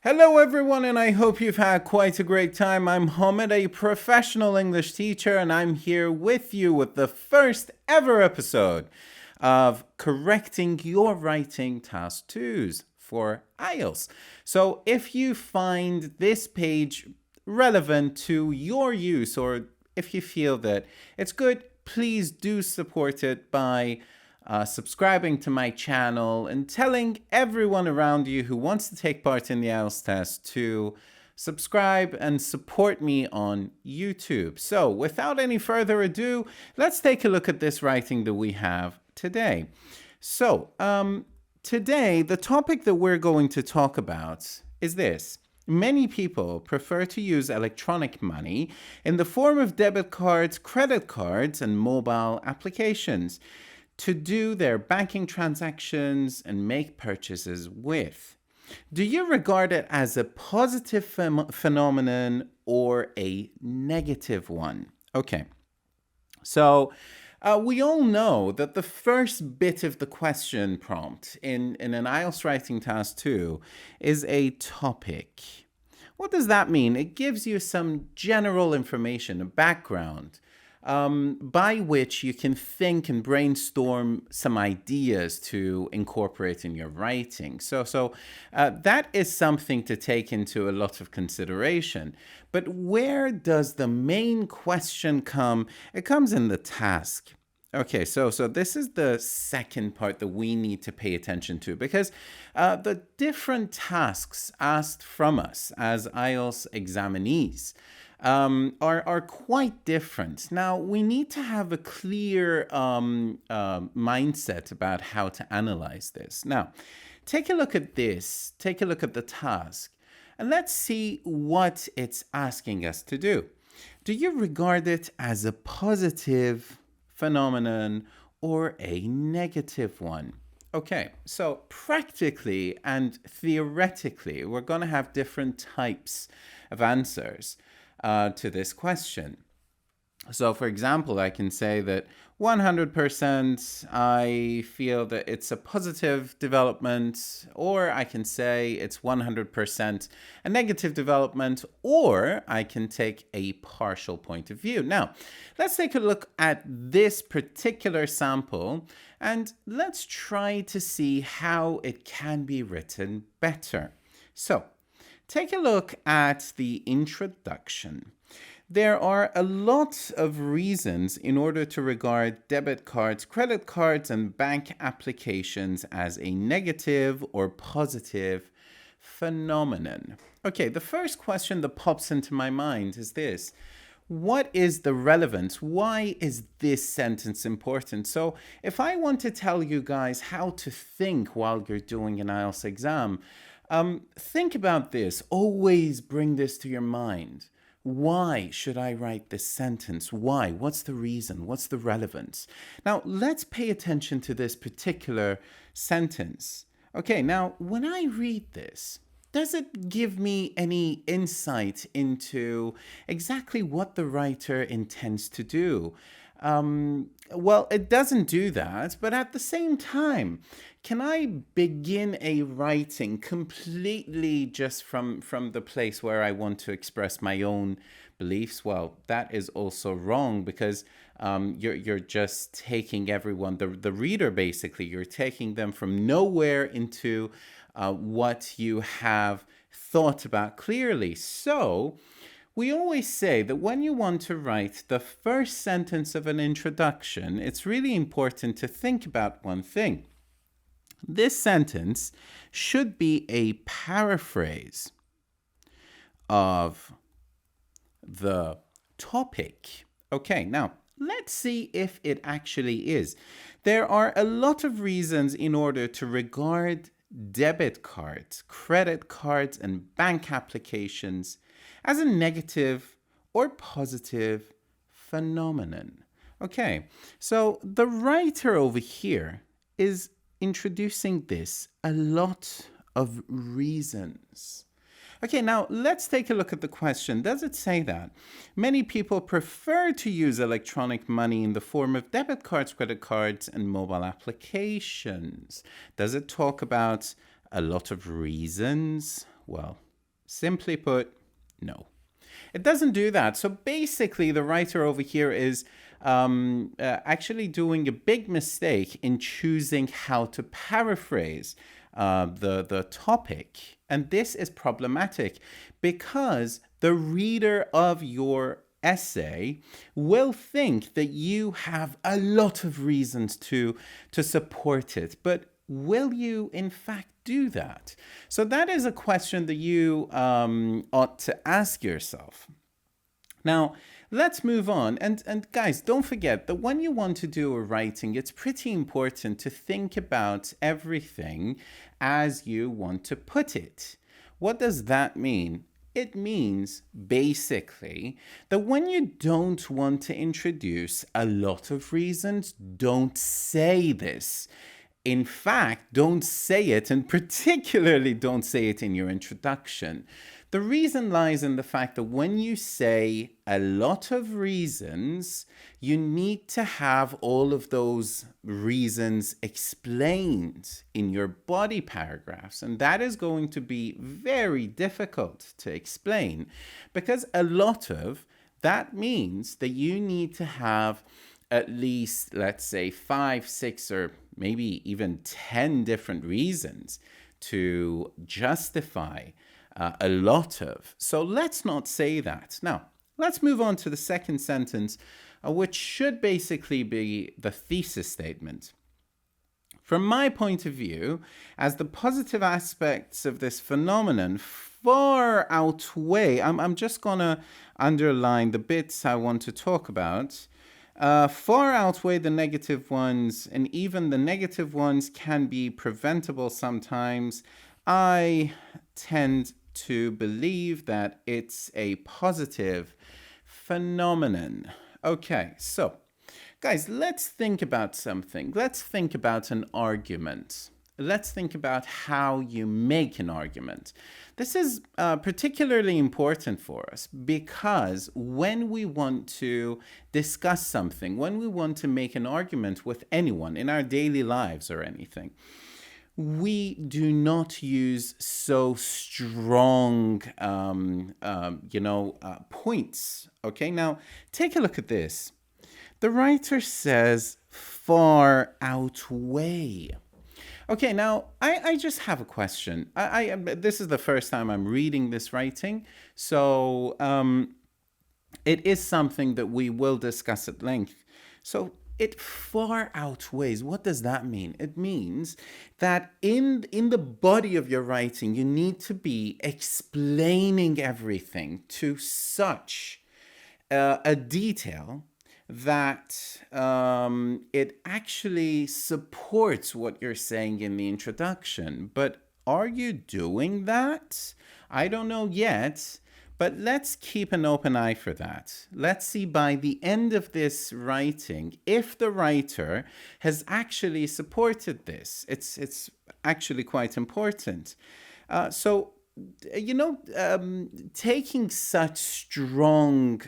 Hello everyone, and I hope you've had quite a great time. I'm Hamid, a professional English teacher, and I'm here with you with the first ever episode of correcting your writing task 2s for IELTS. So if you find this page relevant to your use, or if you feel that it's good, please do support it by subscribing to my channel and telling everyone around you who wants to take part in the IELTS test to subscribe and support me on YouTube. So without any further ado, let's take a look at this writing that we have today. So today, the topic that we're going to talk about is this. Many people prefer to use electronic money in the form of debit cards, credit cards, and mobile applications to do their banking transactions and make purchases with. Do you regard it as a positive phenomenon or a negative one? Okay, so we all know that the first bit of the question prompt in an IELTS Writing Task 2 is a topic. What does that mean? It gives you some general information, a background, by which you can think and brainstorm some ideas to incorporate in your writing. So that is something to take into a lot of consideration. But where does the main question come? It comes in the task. Okay, so this is the second part that we need to pay attention to, because the different tasks asked from us as IELTS examinees are quite different. Now, we need to have a clear mindset about how to analyze this. Now, take a look at this. Take a look at the task, and let's see what it's asking us to do. Do you regard it as a positive phenomenon or a negative one? Okay, so practically and theoretically, we're going to have different types of answers to this question. So for example, I can say that 100% I feel that it's a positive development, or I can say it's 100% a negative development, or I can take a partial point of view. Now, let's take a look at this particular sample and let's try to see how it can be written better. So, take a look at the introduction. There are a lot of reasons in order to regard debit cards, credit cards, and bank applications as a negative or positive phenomenon. Okay, the first question that pops into my mind is this. What is the relevance? Why is this sentence important? So if I want to tell you guys how to think while you're doing an IELTS exam, think about this. Always bring this to your mind. Why should I write this sentence? Why? What's the reason? What's the relevance? Now, let's pay attention to this particular sentence. Okay, now, when I read this, does it give me any insight into exactly what the writer intends to do? Well, it doesn't do that, but at the same time, can I begin a writing completely just from the place where I want to express my own beliefs? Well, that is also wrong, because you're just taking everyone, the reader basically, you're taking them from nowhere into what you have thought about clearly. So we always say that when you want to write the first sentence of an introduction, it's really important to think about one thing. This sentence should be a paraphrase of the topic. Okay, now let's see if it actually is. There are a lot of reasons in order to regard debit cards, credit cards, and bank applications as a negative or positive phenomenon. Okay, so the writer over here is introducing this a lot of reasons. Okay, now let's take a look at the question. Does it say that? Many people prefer to use electronic money in the form of debit cards, credit cards, and mobile applications. Does it talk about a lot of reasons? Well, Simply put, no. It doesn't do that. So basically, the writer over here is actually doing a big mistake in choosing how to paraphrase the topic. And this is problematic because the reader of your essay will think that you have a lot of reasons to support it. But will you, in fact, do that? So that is a question that you ought to ask yourself. Now, let's move on. And guys, don't forget that when you want to do a writing, it's pretty important to think about everything as you want to put it. What does that mean? It means basically that when you don't want to introduce a lot of reasons, don't say this. In fact, don't say it, and particularly don't say it in your introduction. The reason lies in the fact that when you say a lot of reasons, you need to have all of those reasons explained in your body paragraphs. And that is going to be very difficult to explain because a lot of that means that you need to have at least, let's say, 5, 6, or maybe even 10 different reasons to justify a lot of. So let's not say that. Now, let's move on to the second sentence, which should basically be the thesis statement. From my point of view, as the positive aspects of this phenomenon far outweigh, I'm just going to underline the bits I want to talk about, far outweigh the negative ones, and even the negative ones can be preventable sometimes. I tend to believe that it's a positive phenomenon. Okay, so guys, let's think about something. Let's think about an argument. Let's think about how you make an argument. This is particularly important for us because when we want to discuss something, when we want to make an argument with anyone in our daily lives or anything, we do not use so strong, points. Okay, now take a look at this. The writer says far outweigh. Okay, now I just have a question. This is the first time I'm reading this writing, so it is something that we will discuss at length. So it far outweighs. What does that mean? It means that in the body of your writing, you need to be explaining everything to such a detail that it actually supports what you're saying in the introduction. But are you doing that? I don't know yet, but let's keep an open eye for that. Let's see by the end of this writing if the writer has actually supported this. It's actually quite important. Taking such strong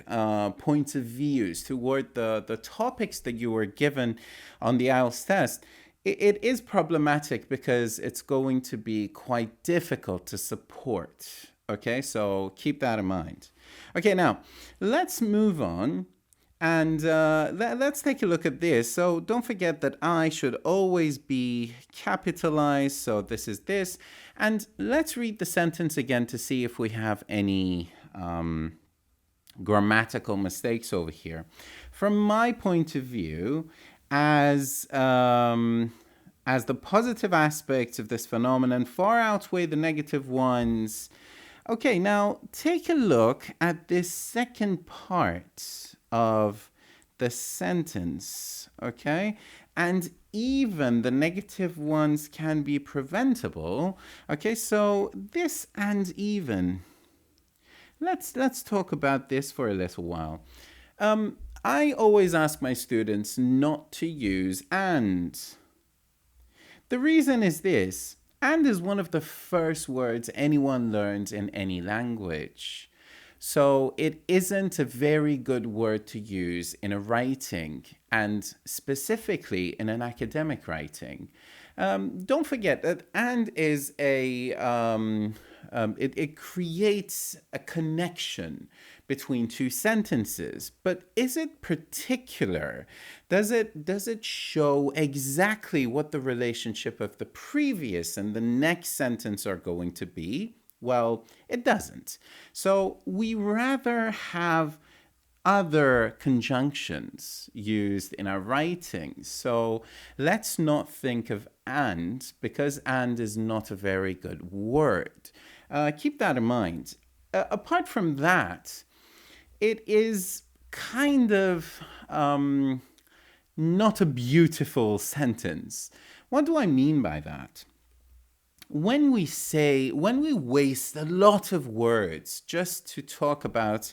points of views toward the topics that you were given on the IELTS test, it is problematic because it's going to be quite difficult to support. Okay, so keep that in mind. Okay, now let's move on. And let's take a look at this. So don't forget that I should always be capitalized. So this is this. And let's read the sentence again to see if we have any grammatical mistakes over here. From my point of view, as the positive aspects of this phenomenon far outweigh the negative ones. Okay, now take a look at this second part of the sentence, okay? And even the negative ones can be preventable. Okay, so this and even. Let's talk about this for a little while. I always ask my students not to use and. The reason is this. And is one of the first words anyone learns in any language. So it isn't a very good word to use in a writing, and specifically in an academic writing. Don't forget that and is a it creates a connection between two sentences. But is it particular? Does it show exactly what the relationship of the previous and the next sentence are going to be? Well, it doesn't. So we rather have other conjunctions used in our writing. So let's not think of and, because and is not a very good word. Keep that in mind. Apart from that, it is kind of not a beautiful sentence. What do I mean by that? When we waste a lot of words just to talk about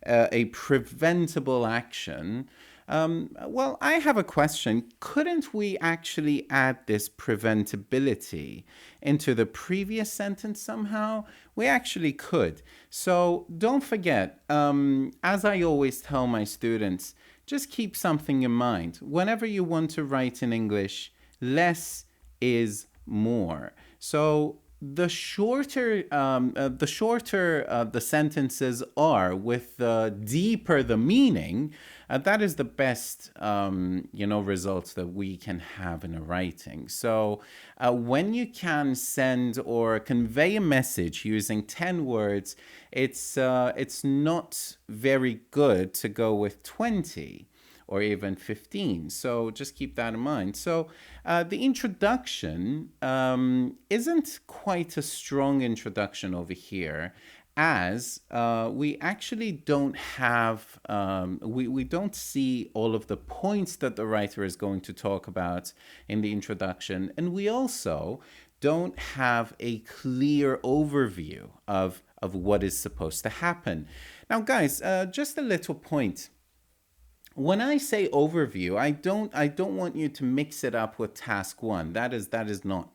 a preventable action, well, I have a question. Couldn't we actually add this preventability into the previous sentence somehow? We actually could. So don't forget, as I always tell my students, just keep something in mind. Whenever you want to write in English, less is more. So the sentences are, with the deeper the meaning, that is the best results that we can have in a writing. So when you can send or convey a message using 10 words, it's not very good to go with 20 or even 15. So just keep that in mind. So the introduction isn't quite a strong introduction over here, as we actually don't have, we don't see all of the points that the writer is going to talk about in the introduction. And we also don't have a clear overview of what is supposed to happen. Now, guys, just a little point. When I say overview, I don't want you to mix it up with task one. That is not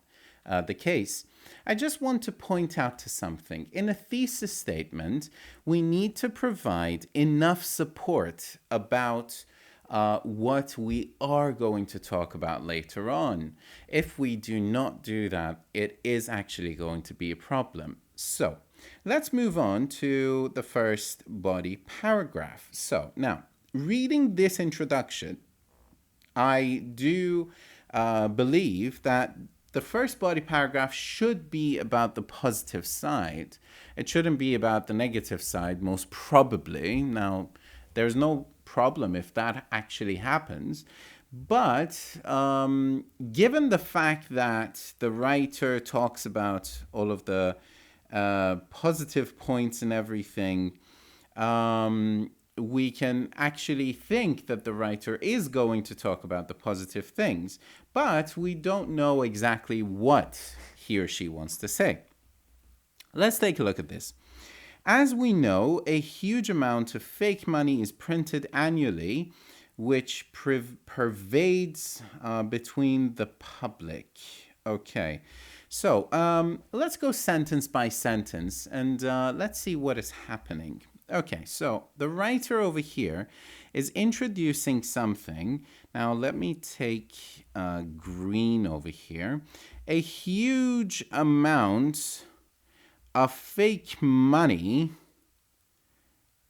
the case. I just want to point out to something. In a thesis statement, we need to provide enough support about what we are going to talk about later on. If we do not do that, it is actually going to be a problem. So let's move on to the first body paragraph. So now, reading this introduction, I do believe that the first body paragraph should be about the positive side. It shouldn't be about the negative side, most probably. Now, there's no problem if that actually happens. But given the fact that the writer talks about all of the positive points and everything, we can actually think that the writer is going to talk about the positive things, but we don't know exactly what he or she wants to say. Let's take a look at this. As we know, a huge amount of fake money is printed annually, which pervades between the public. Okay, so let's go sentence by sentence and let's see what is happening. Okay, so the writer over here is introducing something. Now let me take green over here. A huge amount of fake money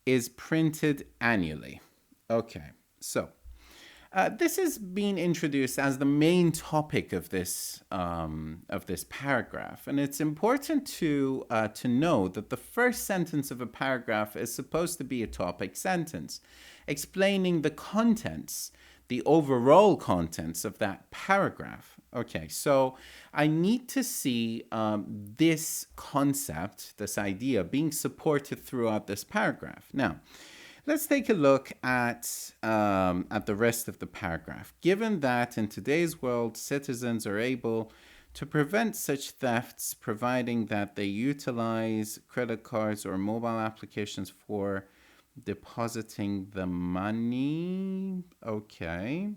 is printed annually. Okay, so this is being introduced as the main topic of this paragraph, and it's important to know that the first sentence of a paragraph is supposed to be a topic sentence, explaining the contents, the overall contents of that paragraph. Okay, so I need to see this concept, this idea, being supported throughout this paragraph. Now, let's take a look at the rest of the paragraph. Given that in today's world, citizens are able to prevent such thefts, providing that they utilize credit cards or mobile applications for depositing the money. Okay.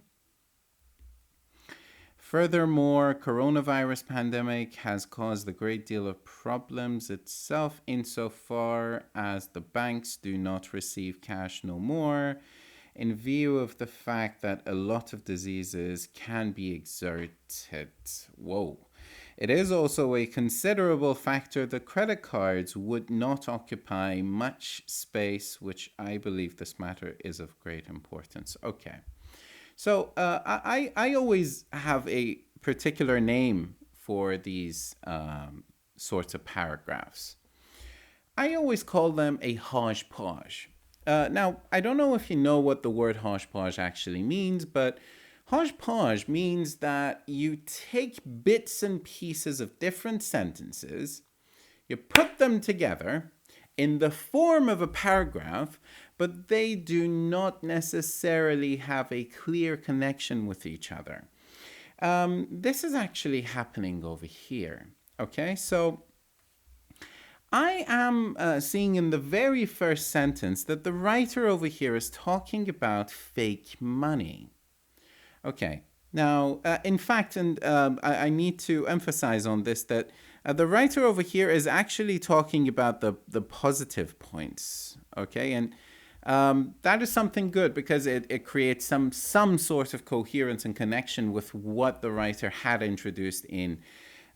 Furthermore, coronavirus pandemic has caused a great deal of problems itself insofar as the banks do not receive cash no more, in view of the fact that a lot of diseases can be exerted. Whoa. It is also a considerable factor that credit cards would not occupy much space, which I believe this matter is of great importance. Okay. So I always have a particular name for these sorts of paragraphs. I always call them a hodgepodge. Now, I don't know if you know what the word hodgepodge actually means, but hodgepodge means that you take bits and pieces of different sentences, you put them together in the form of a paragraph, but they do not necessarily have a clear connection with each other. This is actually happening over here. Okay, so I am seeing in the very first sentence that the writer over here is talking about fake money. Okay, now, in fact, and I need to emphasize on this that the writer over here is actually talking about the positive points. Okay, and that is something good because it creates some sort of coherence and connection with what the writer had introduced in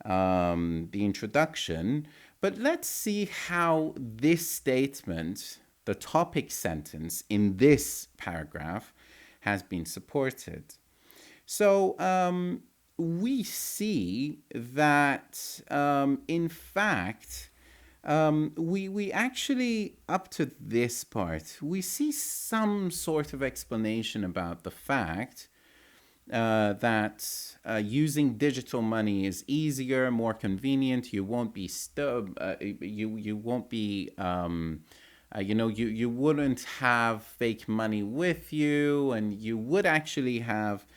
the introduction. But let's see how this statement, the topic sentence in this paragraph, has been supported. So we see that, in fact, we actually, up to this part, we see some sort of explanation about the fact that using digital money is easier, more convenient. You won't be you won't be you wouldn't have fake money with you, and you would actually have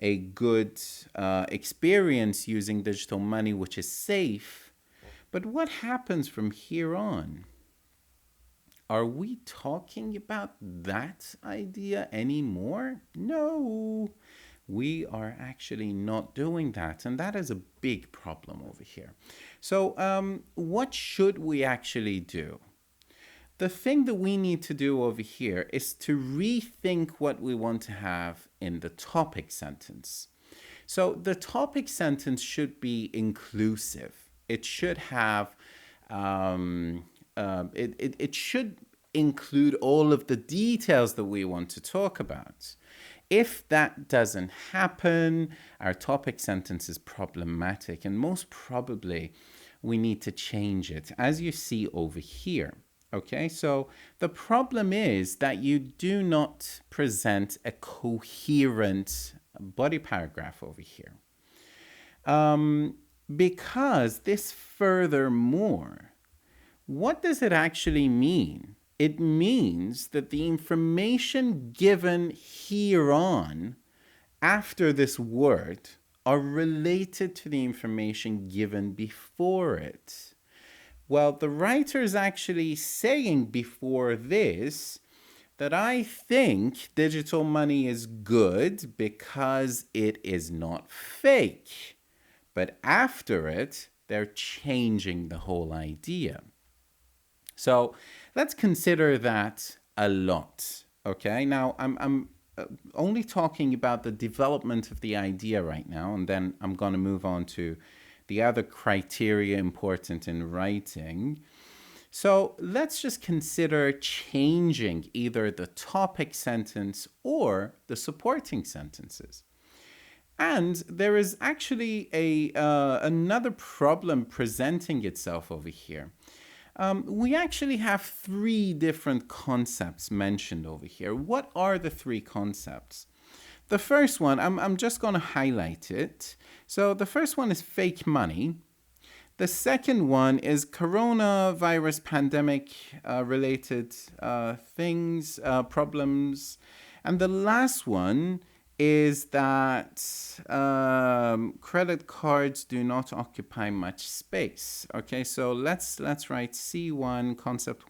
a good experience using digital money, which is safe. But what happens from here on? Are we talking about that idea anymore? No, we are actually not doing that. And that is a big problem over here. So what should we actually do? The thing that we need to do over here is to rethink what we want to have in the topic sentence. So the topic sentence should be inclusive. It should have, it should include all of the details that we want to talk about. If that doesn't happen, our topic sentence is problematic, and most probably we need to change it, as you see over here. Okay, so the problem is that you do not present a coherent body paragraph over here. Because this furthermore, what does it actually mean? It means that the information given here on after this word are related to the information given before it. Well, the writer is actually saying before this that I think digital money is good because it is not fake. But after it, they're changing the whole idea. So let's consider that a lot. Okay, now I'm only talking about the development of the idea right now, and then I'm going to move on to the other criteria important in writing. So let's just consider changing either the topic sentence or the supporting sentences. And there is actually another problem presenting itself over here. We actually have three different concepts mentioned over here. What are the three concepts? The first one, I'm just going to highlight it. So the first one is fake money. The second one is coronavirus pandemic related things, problems. And the last one is that credit cards do not occupy much space. Okay, so let's write C1, concept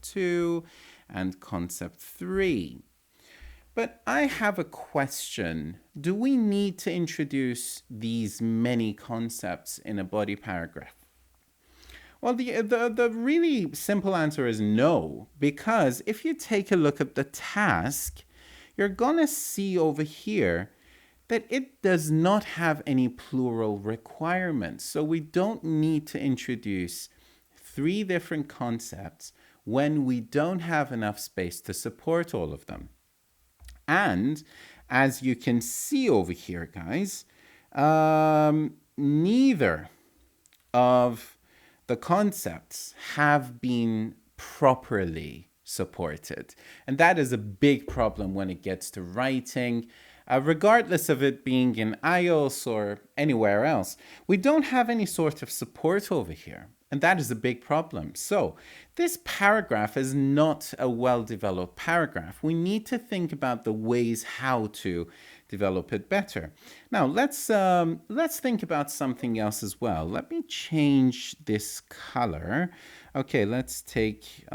2, and concept 3. But I have a question. Do we need to introduce these many concepts in a body paragraph? Well, the really simple answer is no, because if you take a look at the task, you're going to see over here that it does not have any plural requirements. So we don't need to introduce three different concepts when we don't have enough space to support all of them. And as you can see over here, guys, neither of the concepts have been properly supported. And that is a big problem when it gets to writing. Regardless of it being in IELTS or anywhere else, we don't have any sort of support over here. And that is a big problem. So this paragraph is not a well-developed paragraph. We need to think about the ways how to develop it better. Now let's think about something else as well. Let me change this color. Okay, let's take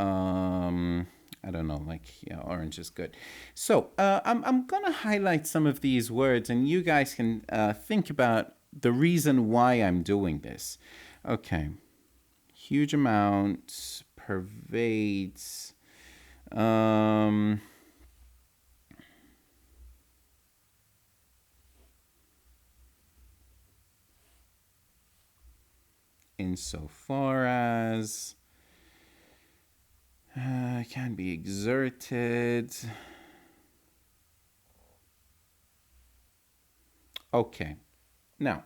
I don't know, like, yeah, orange is good. So I'm gonna highlight some of these words, and you guys can think about the reason why I'm doing this. Okay. Huge amount, pervades, insofar as, can be exerted. Okay, now,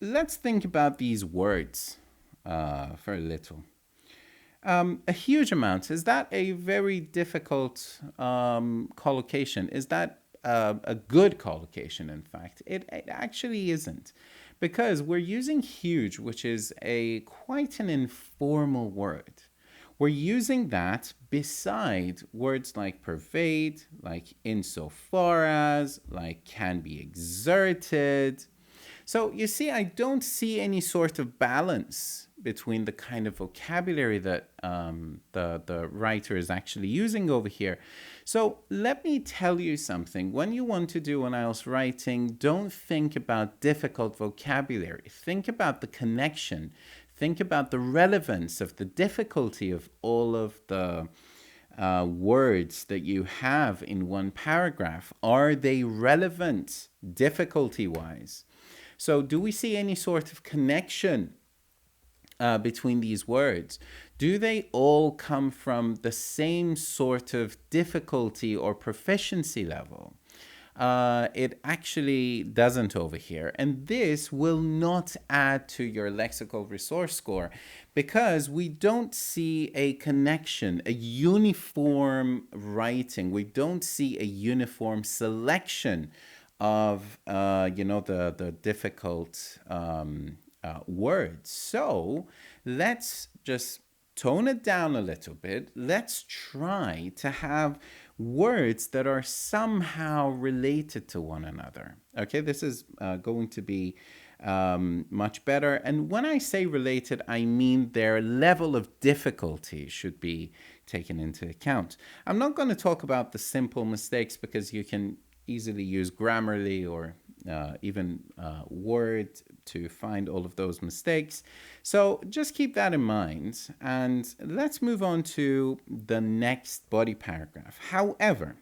let's think about these words for a little. A huge amount, is that a very difficult collocation? Is that a good collocation, in fact? It actually isn't, because we're using huge, which is quite an informal word. We're using that beside words like pervade, like insofar as, like can be exerted. So you see, I don't see any sort of balance between the kind of vocabulary that the writer is actually using over here. So let me tell you something. When you want to do an IELTS writing, don't think about difficult vocabulary. Think about the connection. Think about the relevance of the difficulty of all of the words that you have in one paragraph. Are they relevant difficulty-wise? So do we see any sort of connection between these words? Do they all come from the same sort of difficulty or proficiency level? It actually doesn't over here. And this will not add to your lexical resource score because we don't see a connection, a uniform writing. We don't see a uniform selection of the difficult words. So let's just tone it down a little bit. Let's try to have words that are somehow related to one another. Okay, this is going to be much better. And when I say related, I mean their level of difficulty should be taken into account. I'm not going to talk about the simple mistakes because you can easily use Grammarly or even Word to find all of those mistakes. So just keep that in mind, and let's move on to the next body paragraph. However,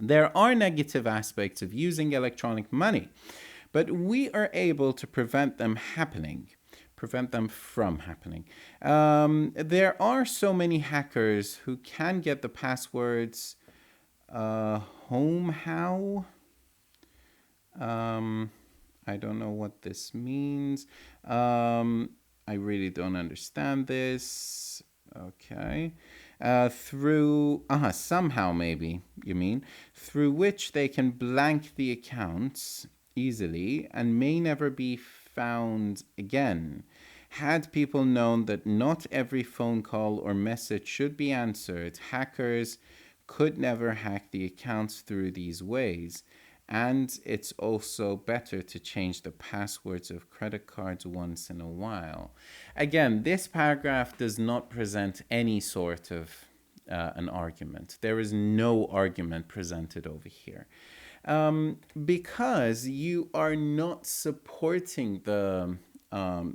there are negative aspects of using electronic money, but we are able to prevent them from happening. There are so many hackers who can get the passwords home how. I don't know what this means. I really don't understand this. Okay. Somehow maybe, you mean, through which they can blank the accounts easily and may never be found again. Had people known that not every phone call or message should be answered, hackers could never hack the accounts through these ways. And it's also better to change the passwords of credit cards once in a while. Again, this paragraph does not present any sort of an argument. There is no argument presented over here. Because you are not supporting the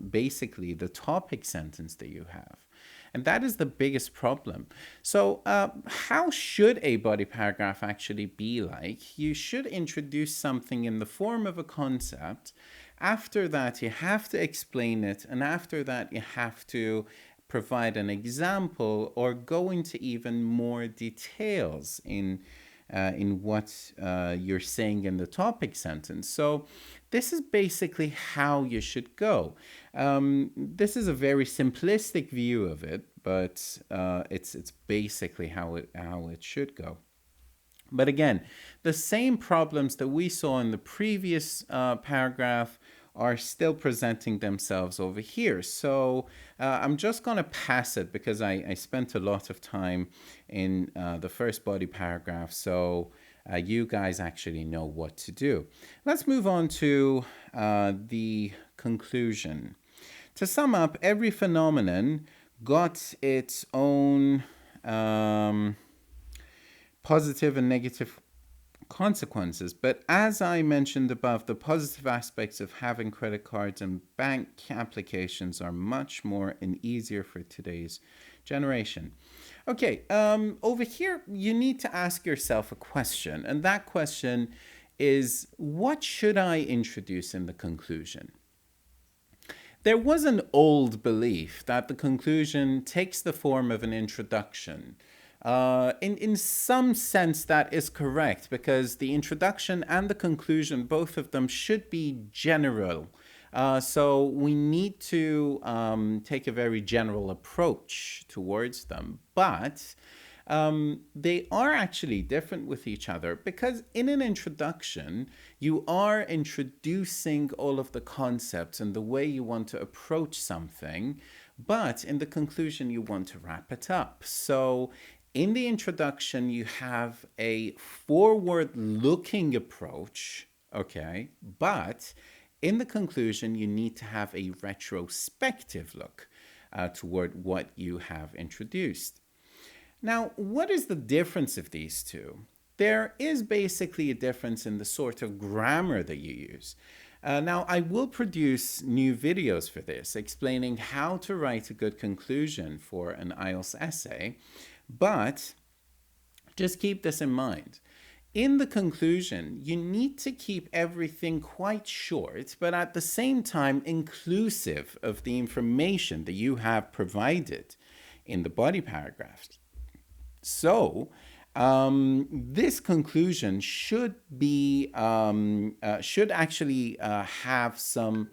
basically the topic sentence that you have. And that is the biggest problem. So, how should a body paragraph actually be like? You should introduce something in the form of a concept. After that, you have to explain it. And after that, you have to provide an example or go into even more details in what you're saying in the topic sentence. So this is basically how you should go. This is a very simplistic view of it, but it's basically how it should go. But again, the same problems that we saw in the previous paragraph are still presenting themselves over here. So I'm just going to pass it because I spent a lot of time in the first body paragraph. So you guys actually know what to do. Let's move on to the conclusion. To sum up, every phenomenon got its own positive and negative consequences. But as I mentioned above, the positive aspects of having credit cards and bank applications are much more and easier for today's generation. Okay, over here, you need to ask yourself a question. And that question is, what should I introduce in the conclusion? There was an old belief that the conclusion takes the form of an introduction. In some sense, that is correct because the introduction and the conclusion, both of them should be general. So we need to take a very general approach towards them. But they are actually different with each other because in an introduction, you are introducing all of the concepts and the way you want to approach something. But in the conclusion, you want to wrap it up. So in the introduction, you have a forward-looking approach, okay? But in the conclusion, you need to have a retrospective look toward what you have introduced. Now, what is the difference of these two? There is basically a difference in the sort of grammar that you use. Now, I will produce new videos for this, explaining how to write a good conclusion for an IELTS essay. But just keep this in mind. In the conclusion, you need to keep everything quite short, but at the same time inclusive of the information that you have provided in the body paragraphs. So, this conclusion should actually have some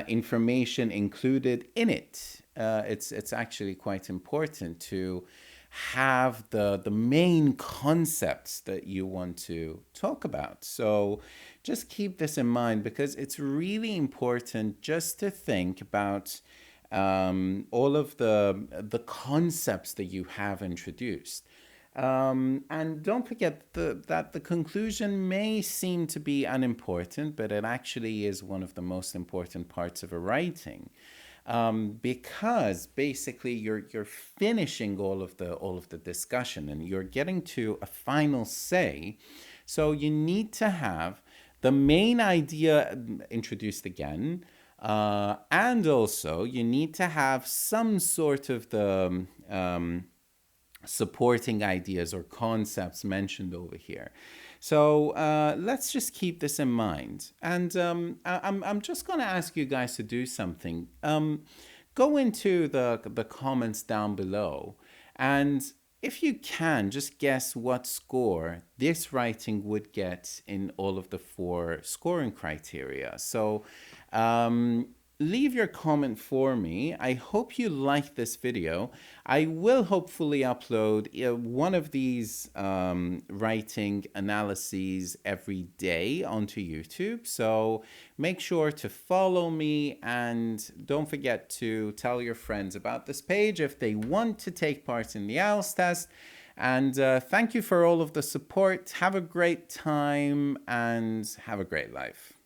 information included in it. It's actually quite important to have the main concepts that you want to talk about. So just keep this in mind because it's really important just to think about all of the concepts that you have introduced. And don't forget that the conclusion may seem to be unimportant, but it actually is one of the most important parts of a writing. Because basically you're finishing all of the discussion and you're getting to a final say. So you need to have the main idea introduced again, and also you need to have some sort of the supporting ideas or concepts mentioned over here. So let's just keep this in mind. And I'm just going to ask you guys to do something. Go into the comments down below, and if you can, just guess what score this writing would get in all of the 4 scoring criteria. So leave your comment for me. I hope you like this video. I will hopefully upload one of these writing analyses every day onto YouTube. So make sure to follow me and don't forget to tell your friends about this page if they want to take part in the IELTS test. And thank you for all of the support. Have a great time and have a great life.